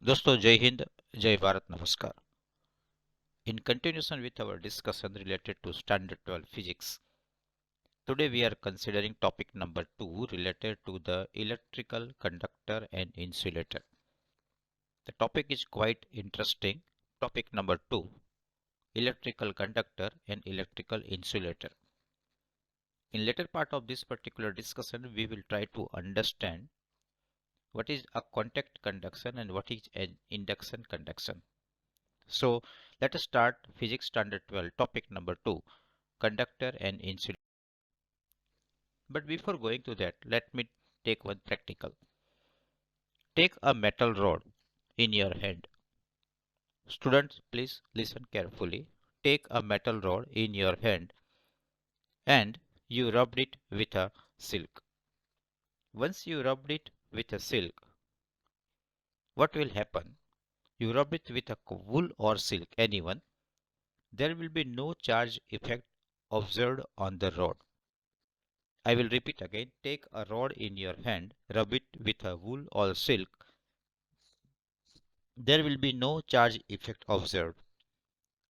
दोस्तों जय हिंद जय भारत नमस्कार. In continuation with our discussion related to standard 12 physics, today we are considering topic number 2 related to the electrical conductor and insulator. The topic is quite interesting. Topic number 2, electrical conductor and electrical insulator. In later part of this particular discussion, we will try to understand what is a contact conduction and what is an induction conduction. So let us start physics standard 12 topic number 2, conductor and insulator. But before going to that, let me take one practical. Take a metal rod in your hand. Students, please listen carefully. Take a metal rod in your hand and you rubbed it with a silk. Once you rubbed it with a silk, what will happen? You rub it with a wool or silk, anyone. There will be no charge effect observed on the rod. I will repeat again. Take a rod in your hand, rub it with a wool or silk. There will be no charge effect observed.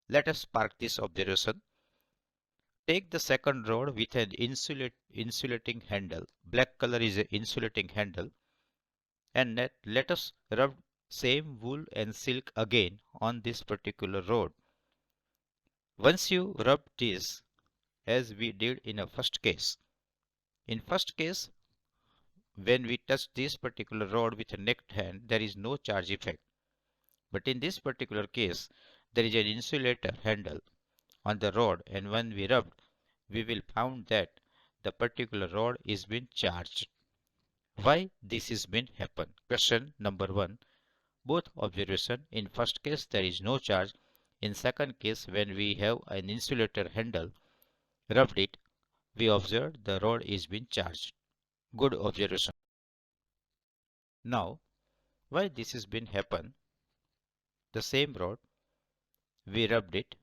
Let us park this observation. Take the second rod with an insulating handle. Black color is an insulating handle. And let us rub same wool and silk again on this particular rod. Once you rub this, as we did in a first case. In first case, when we touch this particular rod with a naked hand, there is no charge effect. But in this particular case, there is an insulator handle on the rod, and when we rub, we will found that the particular rod is being charged. Why this is been happen? Question number 1. Both observation. In first case, there is no charge. In second case, when we have an insulator handle, rubbed it, we observe the rod is being charged. Good observation. Now, why this has been happen? The same rod, we rubbed it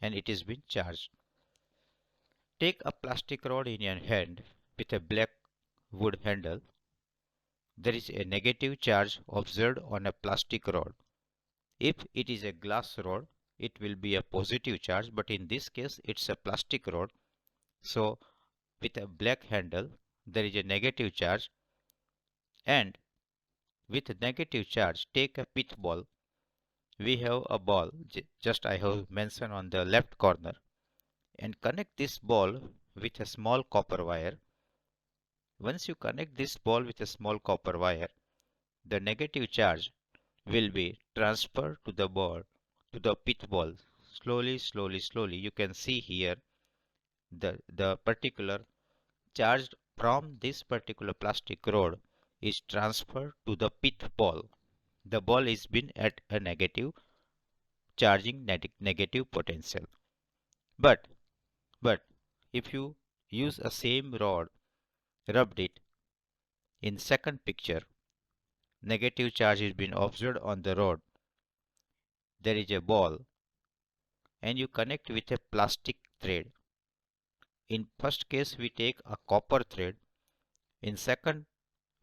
and it is been charged. Take a plastic rod in your hand with a black wood handle. There is a negative charge observed on a plastic rod. If it is a glass rod, it will be a positive charge, but in this case it's a plastic rod. So with a black handle, there is a negative charge, and with a negative charge, take a pith ball. We have a ball, just I have mentioned on the left corner, and connect this ball with a small copper wire. Once you connect this ball with a small copper wire, the negative charge will be transferred to the ball, to the pith ball. Slowly, slowly, slowly. You can see here the particular charge from this particular plastic rod is transferred to the pith ball. The ball is been at a negative charging negative potential. But but if you use a same rod, rubbed it, in second picture, negative charge is being observed on the rod. There is a ball and you connect with a plastic thread. In first case we take a copper thread. In second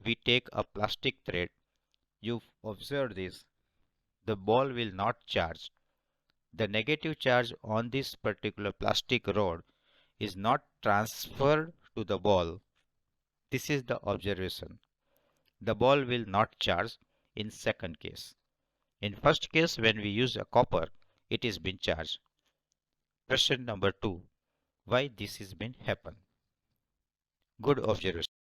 we take a plastic thread. You observe this. The ball will not charge. The negative charge on this particular plastic rod is not transferred to the ball. This is the observation. The ball will not charge in second case. In first case, when we use a copper, it is been charged. Question number 2. Why this has been happen? Good observation.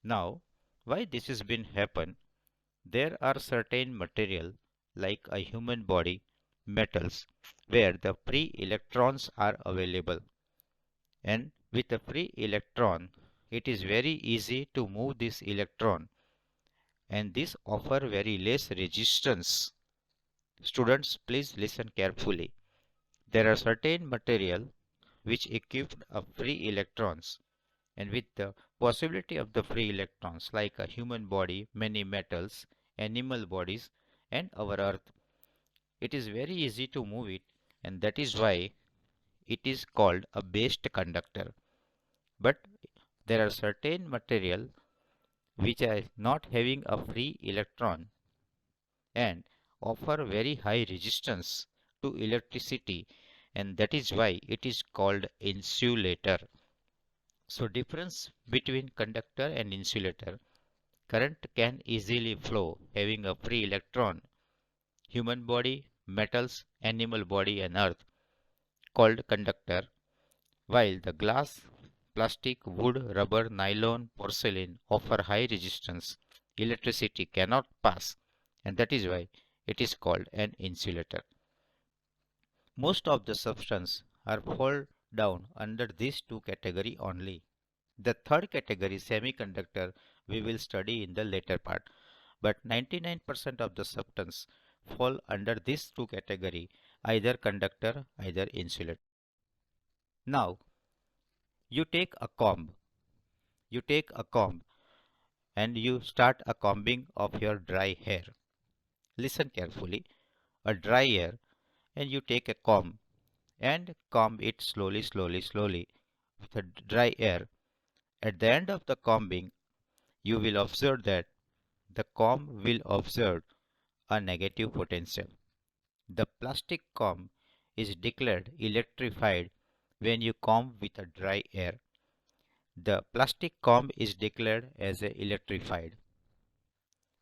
Now, why this has been happen? There are certain material like a human body, metals, where the free electrons are available. And with a free electron, it is very easy to move this electron, and this offer very less resistance. Students, please listen carefully. There are certain material which equipped of free electrons, and with the possibility of the free electrons like a human body, many metals, animal bodies, and our earth, it is very easy to move it, and that is why it is called a based conductor. But there are certain material which are not having a free electron and offer very high resistance to electricity, and that is why it is called insulator. So difference between conductor and insulator. Current can easily flow having a free electron. Human body, metals, animal body and earth called conductor, while the glass, plastic, wood, rubber, nylon, porcelain offer high resistance. Electricity cannot pass, and that is why it is called an insulator. Most of the substances are fall down under these two category only. The third category, semiconductor, we will study in the later part. But 99% of the substance fall under these two category, either conductor, either insulator. Now, you take a comb. You take a comb and you start a combing of your dry hair. Listen carefully. A dry hair, and you take a comb and comb it slowly, slowly, slowly with a dry hair. At the end of the combing, you will observe that the comb will observe a negative potential. The plastic comb is declared electrified when you comb with a dry air. The plastic comb is declared as a electrified.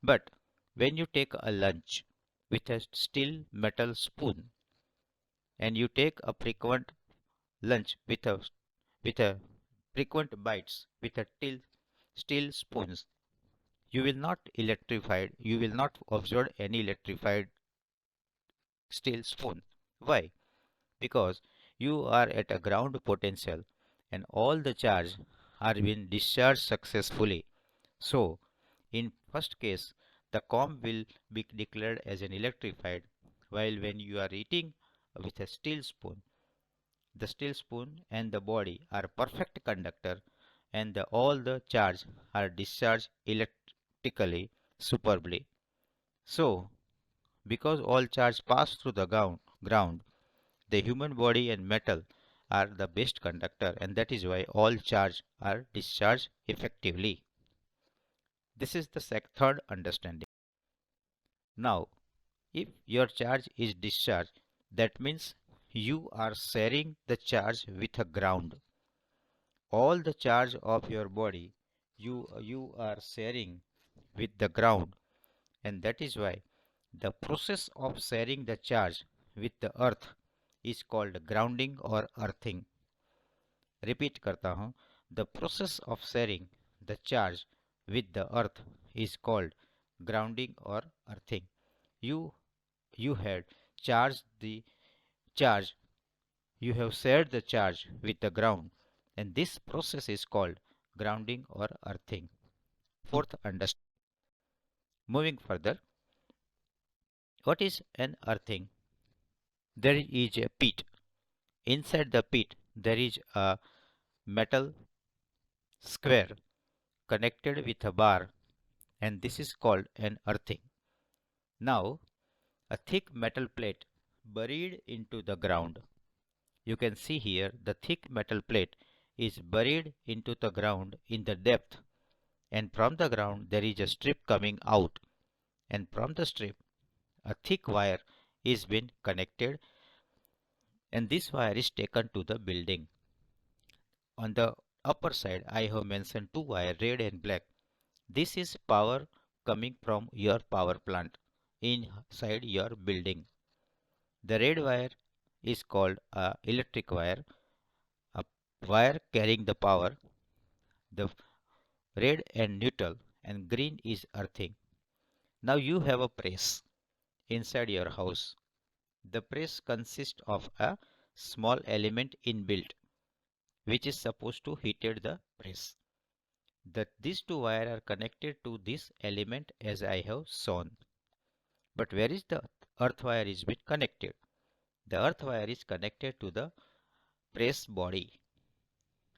But when you take a lunch with a steel metal spoon and you take a frequent lunch with a frequent bites with a steel spoons, you will not electrified, you will not observe any electrified steel spoon. Why? Because you are at a ground potential and all the charge are being discharged successfully. So, in first case, the comb will be declared as an electrified, while when you are eating with a steel spoon, the steel spoon and the body are perfect conductor and all the charge are discharged electrically superbly. So, because all charge pass through the ground, the human body and metal are the best conductor, and that is why all charge are discharged effectively. This is the third understanding. Now, if your charge is discharged, that means you are sharing the charge with a ground. All the charge of your body you are sharing with the ground, and that is why the process of sharing the charge with the earth is called grounding or earthing. Repeat करता हूँ. The process of sharing the charge with the earth is called grounding or earthing. You had charged the charge. You have shared the charge with the ground, and this process is called grounding or earthing. Fourth understanding. Moving further, what is an earthing? There is a pit. Inside the pit, there is a metal square connected with a bar, and this is called an earthing. Now, a thick metal plate buried into the ground. You can see here the thick metal plate is buried into the ground in the depth, and from the ground there is a strip coming out, and from the strip a thick wire is being connected, and this wire is taken to the building. On the upper side I have mentioned two wires, red and black. This is power coming from your power plant inside your building. The red wire is called a electric wire, a wire carrying the power. The red and neutral and green is earthing. Now you have a press inside your house. The press consists of a small element inbuilt which is supposed to heated the press. These two wires are connected to this element as I have shown. But where is the earth wire is been connected? The earth wire is connected to the press body.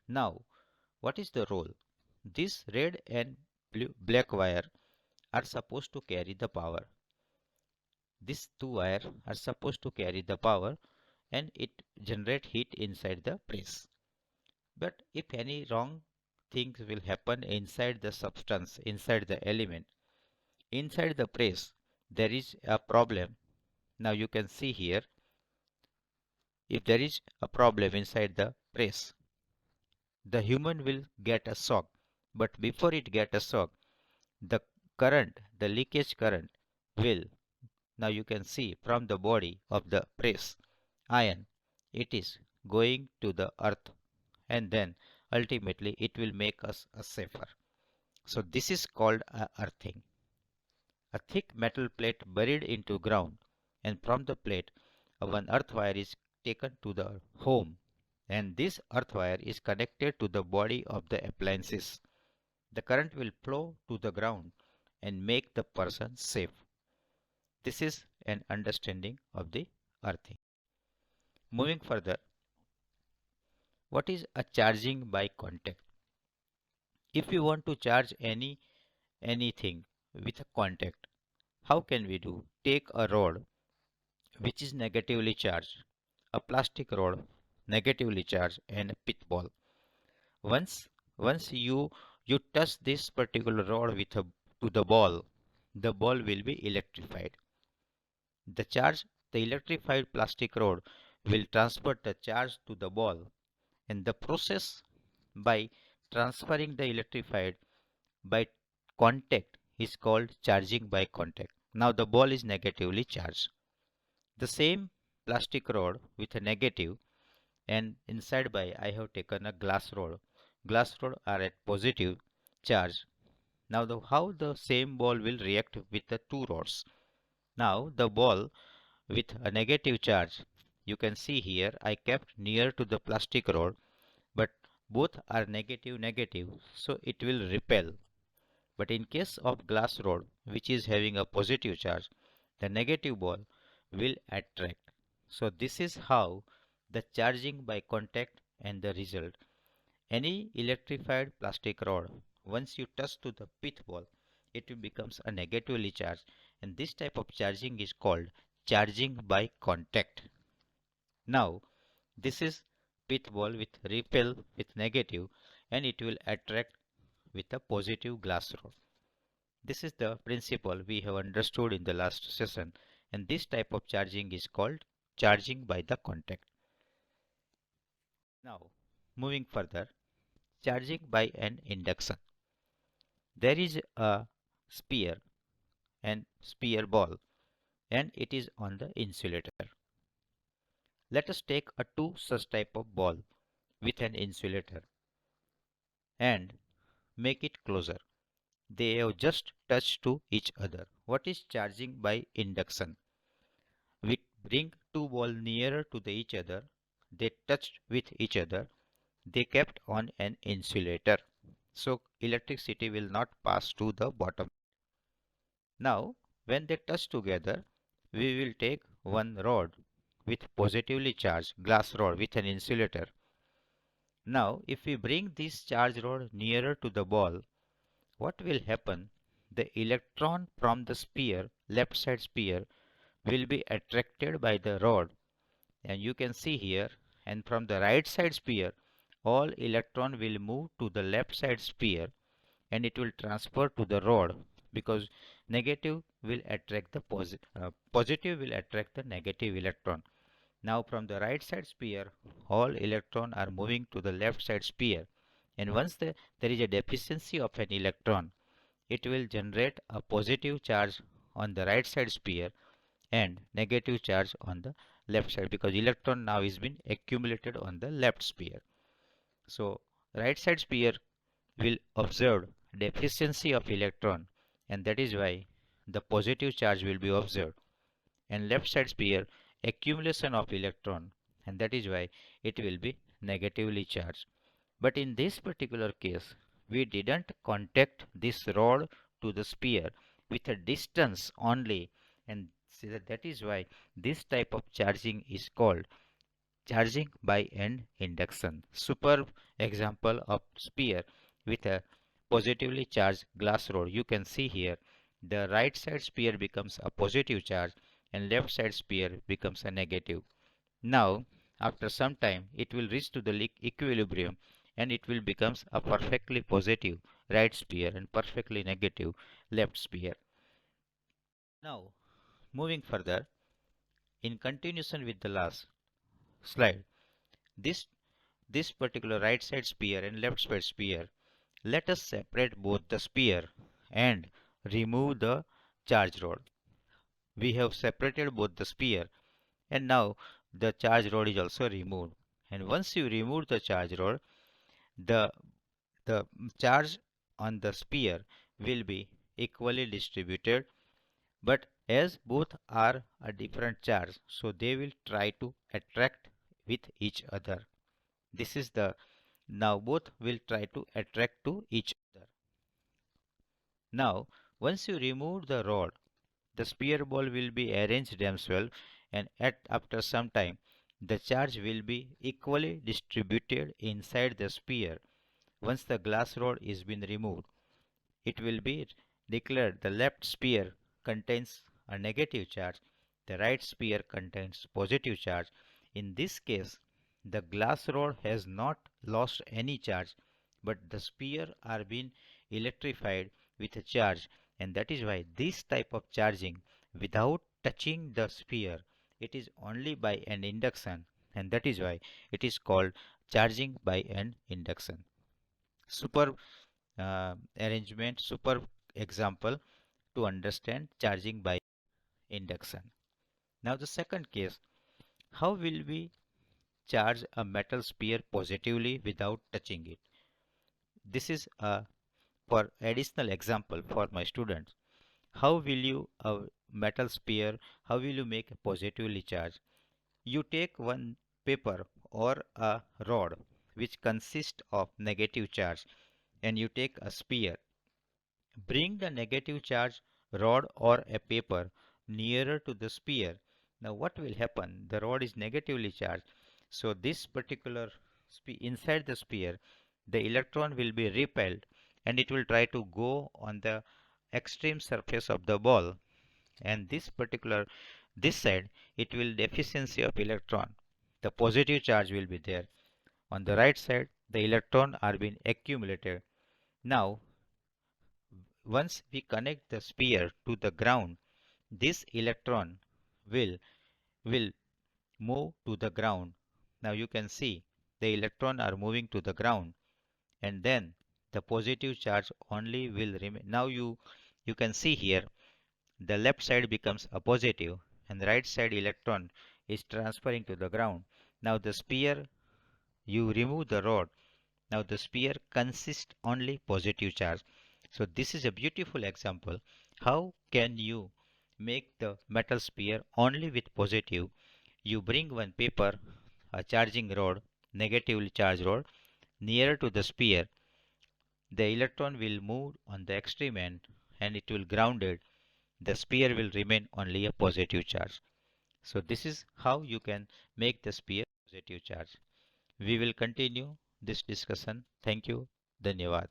Now, what is the role? This red and black wire are supposed to carry the power. These two wires are supposed to carry the power and it generate heat inside the press. But if any wrong things will happen inside the substance, inside the element. Inside the press, there is a problem. Now you can see here, if there is a problem inside the press, the human will get a shock. But before it get a shock, the current, the leakage current will, now you can see from the body of the press iron, it is going to the earth, and then ultimately it will make us a safer. So this is called a earthing. A thick metal plate buried into ground, and from the plate one earth wire is taken to the home, and this earth wire is connected to the body of the appliances. The current will flow to the ground and make the person safe. This is an understanding of the earthing. Moving further, what is a charging by contact? If you want to charge anything with a contact, how can we do? Take a rod which is negatively charged, a plastic rod negatively charged, and a pith ball. Once once you touch this particular rod with a to the ball will be electrified. The charge, the electrified plastic rod will transfer the charge to the ball, and the process by transferring the electrified by contact is called charging by contact. Now the ball is negatively charged. The same plastic rod with a negative, and inside by I have taken a glass rod. Glass rod are at positive charge. Now how the same ball will react with the two rods. Now the ball with a negative charge, you can see here I kept near to the plastic rod, but both are negative negative, so it will repel. But in case of glass rod which is having a positive charge, the negative ball will attract. So this is how the charging by contact and the result. Any electrified plastic rod, once you touch to the pith ball, it becomes a negatively charged, and this type of charging is called charging by contact. Now this is pith ball with repel with negative, and it will attract with a positive glass rod. This is the principle we have understood in the last session, and this type of charging is called charging by the contact. Now moving further, charging by an induction. There is a sphere and sphere ball, and it is on the insulator. Let us take a two such type of ball with an insulator and make it closer. They have just touched to each other. What is charging by induction? We bring two balls nearer to each other. They touched with each other. They kept on an insulator. So electricity will not pass to the bottom. Now when they touch together, we will take one rod with positively charged glass rod with an insulator. Now if we bring this charged rod nearer to the ball, what will happen? The electron from the sphere, left side sphere, will be attracted by the rod, and you can see here, and from the right side sphere all electron will move to the left side sphere, and it will transfer to the rod, because negative will attract the positive will attract the negative electron. Now from the right side sphere all electron are moving to the left side sphere, and once there is a deficiency of an electron, it will generate a positive charge on the right side sphere and negative charge on the left side, because electron now is been accumulated on the left sphere. So right side sphere will observe deficiency of electron, and that is why the positive charge will be observed, and left side sphere accumulation of electron, and that is why it will be negatively charged. But in this particular case, we didn't contact this rod to the sphere with a distance only, and that is why this type of charging is called charging by an induction. Superb example of sphere with a positively charged glass rod. You can see here the right side sphere becomes a positive charge and left side sphere becomes a negative. Now after some time it will reach to the equilibrium, and it will becomes a perfectly positive right sphere and perfectly negative left sphere. Now, moving further, in continuation with the last slide, this this particular right side sphere and left side sphere, let us separate both the sphere and remove the charge rod. We have separated both the sphere, and now the charge rod is also removed. And once you remove the charge rod, the the charge on the sphere will be equally distributed, but as both are a different charge, so they will try to attract with each other. This is the now both will try to attract to each other. Now, once you remove the rod, the sphere ball will be arranged themselves, and after some time the charge will be equally distributed inside the sphere. Once the glass rod is been removed, it will be declared the left sphere contains a negative charge, the right sphere contains positive charge. In this case, the glass rod has not lost any charge, but the sphere are being electrified with a charge, and that is why this type of charging without touching the sphere, it is only by an induction, and that is why it is called charging by an induction. Super arrangement, super example to understand charging by induction. Now the second case, how will we charge a metal sphere positively without touching it? This is a for additional example for my students. How will you a metal sphere, how will you make a positively charge? You take one paper or a rod which consists of negative charge, and you take a sphere. Bring the negative charge rod or a paper nearer to the sphere. Now what will happen? The rod is negatively charged. So this particular inside the sphere, the electron will be repelled, and it will try to go on the extreme surface of the ball. And this side, it will deficiency of electron. The positive charge will be there. On the right side, the electron are being accumulated. Now once we connect the sphere to the ground, this electron will will move to the ground. Now you can see the electron are moving to the ground, and then the positive charge only will remain. Now you can see here the left side becomes a positive, and the right side electron is transferring to the ground. Now the sphere, you remove the rod. Now the sphere consists only positive charge. So this is a beautiful example. How can you make the metal sphere only with positive? You bring one paper, a charging rod, negatively charged rod, nearer to the sphere. The electron will move on the extreme end, and it will grounded. The sphere will remain only a positive charge. So this is how you can make the sphere positive charge. We will continue this discussion. Thank you. Dhanyavad.